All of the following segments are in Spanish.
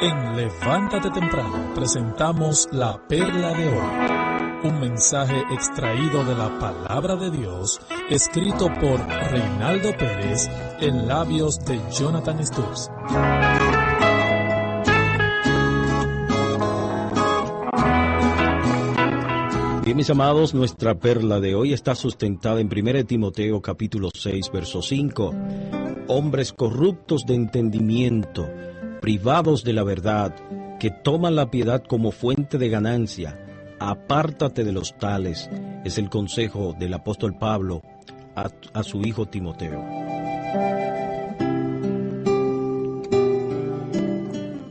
En Levántate Temprano presentamos La Perla de Hoy, un mensaje extraído de la Palabra de Dios, escrito por Reinaldo Pérez, en labios de Jonathan Stutz. Bien, mis amados, nuestra perla de hoy está sustentada en 1 Timoteo capítulo 6, verso 5. Hombres corruptos de entendimiento, privados de la verdad, que toman la piedad como fuente de ganancia, apártate de los tales, es el consejo del apóstol Pablo a su hijo Timoteo.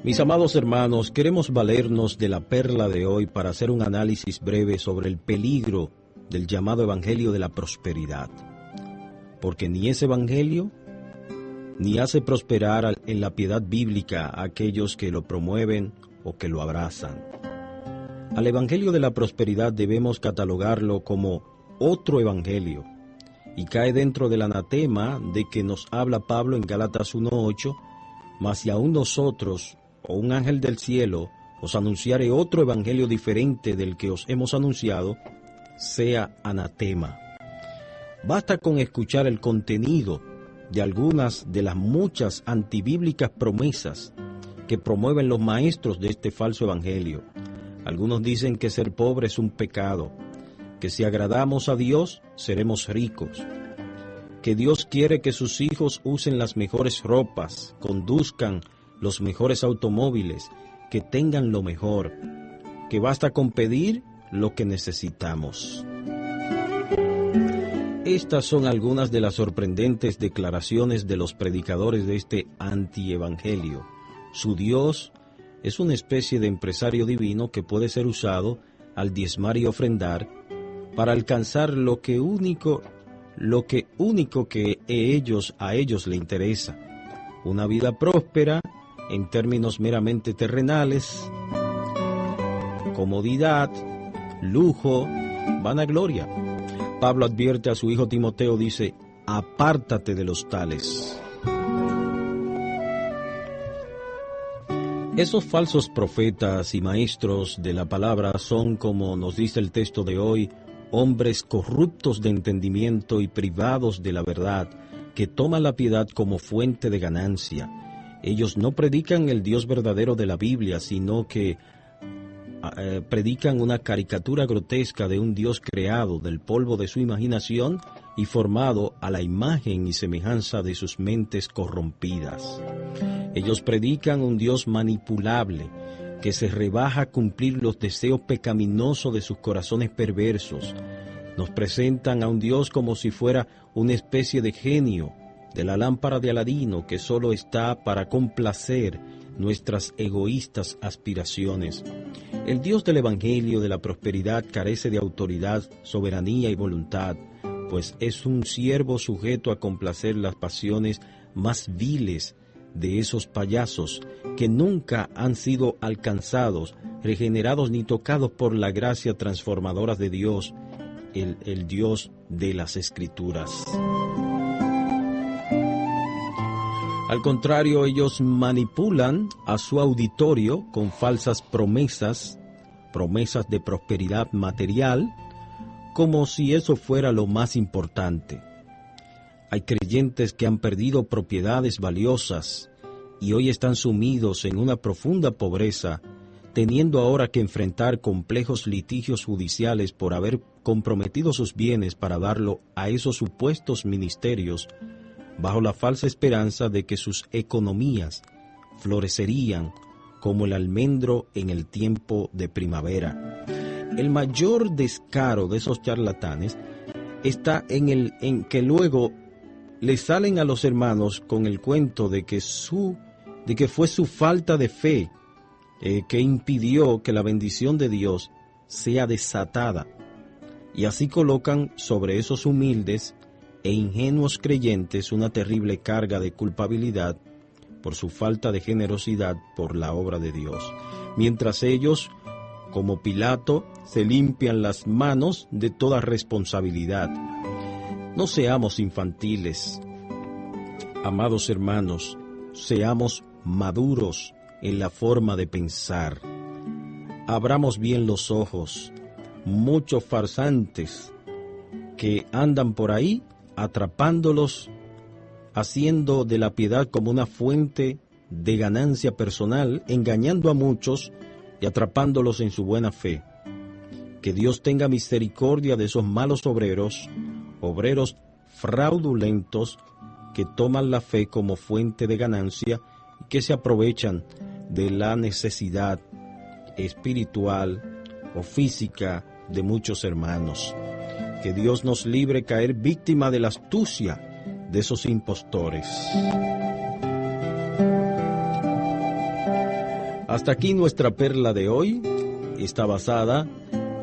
Mis amados hermanos, queremos valernos de la perla de hoy para hacer un análisis breve sobre el peligro del llamado evangelio de la prosperidad, porque ni ese evangelio ni hace prosperar en la piedad bíblica a aquellos que lo promueven o que lo abrazan. Al evangelio de la prosperidad debemos catalogarlo como otro evangelio, y cae dentro del anatema de que nos habla Pablo en Gálatas 1:8, mas si aún nosotros o un ángel del cielo os anunciare otro evangelio diferente del que os hemos anunciado, sea anatema. Basta con escuchar el contenido de algunas de las muchas antibíblicas promesas que promueven los maestros de este falso evangelio. Algunos dicen que ser pobre es un pecado, que si agradamos a Dios seremos ricos, que Dios quiere que sus hijos usen las mejores ropas, conduzcan los mejores automóviles, que tengan lo mejor, que basta con pedir lo que necesitamos. Estas son algunas de las sorprendentes declaraciones de los predicadores de este antievangelio. Su Dios es una especie de empresario divino que puede ser usado al diezmar y ofrendar para alcanzar lo que único que a ellos le interesa: una vida próspera en términos meramente terrenales, comodidad, lujo, vanagloria. Pablo advierte a su hijo Timoteo, dice: apártate de los tales. Esos falsos profetas y maestros de la palabra son, como nos dice el texto de hoy, hombres corruptos de entendimiento y privados de la verdad, que toman la piedad como fuente de ganancia. Ellos no predican el Dios verdadero de la Biblia, sino que predican una caricatura grotesca de un Dios creado del polvo de su imaginación y formado a la imagen y semejanza de sus mentes corrompidas. Ellos predican un Dios manipulable que se rebaja a cumplir los deseos pecaminosos de sus corazones perversos. Nos presentan a un Dios como si fuera una especie de genio de la lámpara de Aladino que solo está para complacer nuestras egoístas aspiraciones. El Dios del Evangelio de la prosperidad carece de autoridad, soberanía y voluntad, pues es un siervo sujeto a complacer las pasiones más viles de esos payasos que nunca han sido alcanzados, regenerados ni tocados por la gracia transformadora de Dios, el Dios de las Escrituras. Al contrario, ellos manipulan a su auditorio con falsas promesas de prosperidad material, como si eso fuera lo más importante. Hay creyentes que han perdido propiedades valiosas y hoy están sumidos en una profunda pobreza, teniendo ahora que enfrentar complejos litigios judiciales por haber comprometido sus bienes para darlo a esos supuestos ministerios, bajo la falsa esperanza de que sus economías florecerían como el almendro en el tiempo de primavera. El mayor descaro de esos charlatanes está en que luego le salen a los hermanos con el cuento de que fue su falta de fe que impidió que la bendición de Dios sea desatada, y así colocan sobre esos humildes e ingenuos creyentes una terrible carga de culpabilidad por su falta de generosidad por la obra de Dios, mientras ellos, como Pilato, se limpian las manos de toda responsabilidad. No seamos infantiles, amados hermanos, seamos maduros en la forma de pensar. Abramos bien los ojos. Muchos farsantes que andan por ahí atrapándolos, haciendo de la piedad como una fuente de ganancia personal, engañando a muchos y atrapándolos en su buena fe. Que Dios tenga misericordia de esos malos obreros fraudulentos que toman la fe como fuente de ganancia y que se aprovechan de la necesidad espiritual o física de muchos hermanos. Que Dios nos libre caer víctima de la astucia de esos impostores. Hasta aquí nuestra perla de hoy. Está basada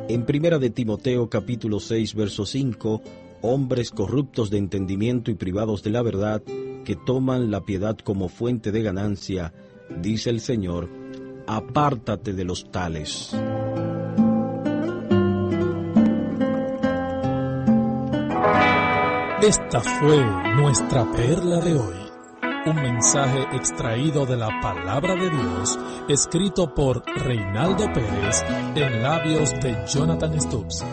en 1 de Timoteo capítulo 6 verso 5, hombres corruptos de entendimiento y privados de la verdad, que toman la piedad como fuente de ganancia, dice el Señor, apártate de los tales. Esta fue nuestra perla de hoy. Un mensaje extraído de la palabra de Dios, escrito por Reinaldo Pérez en labios de Jonathan Stubbs.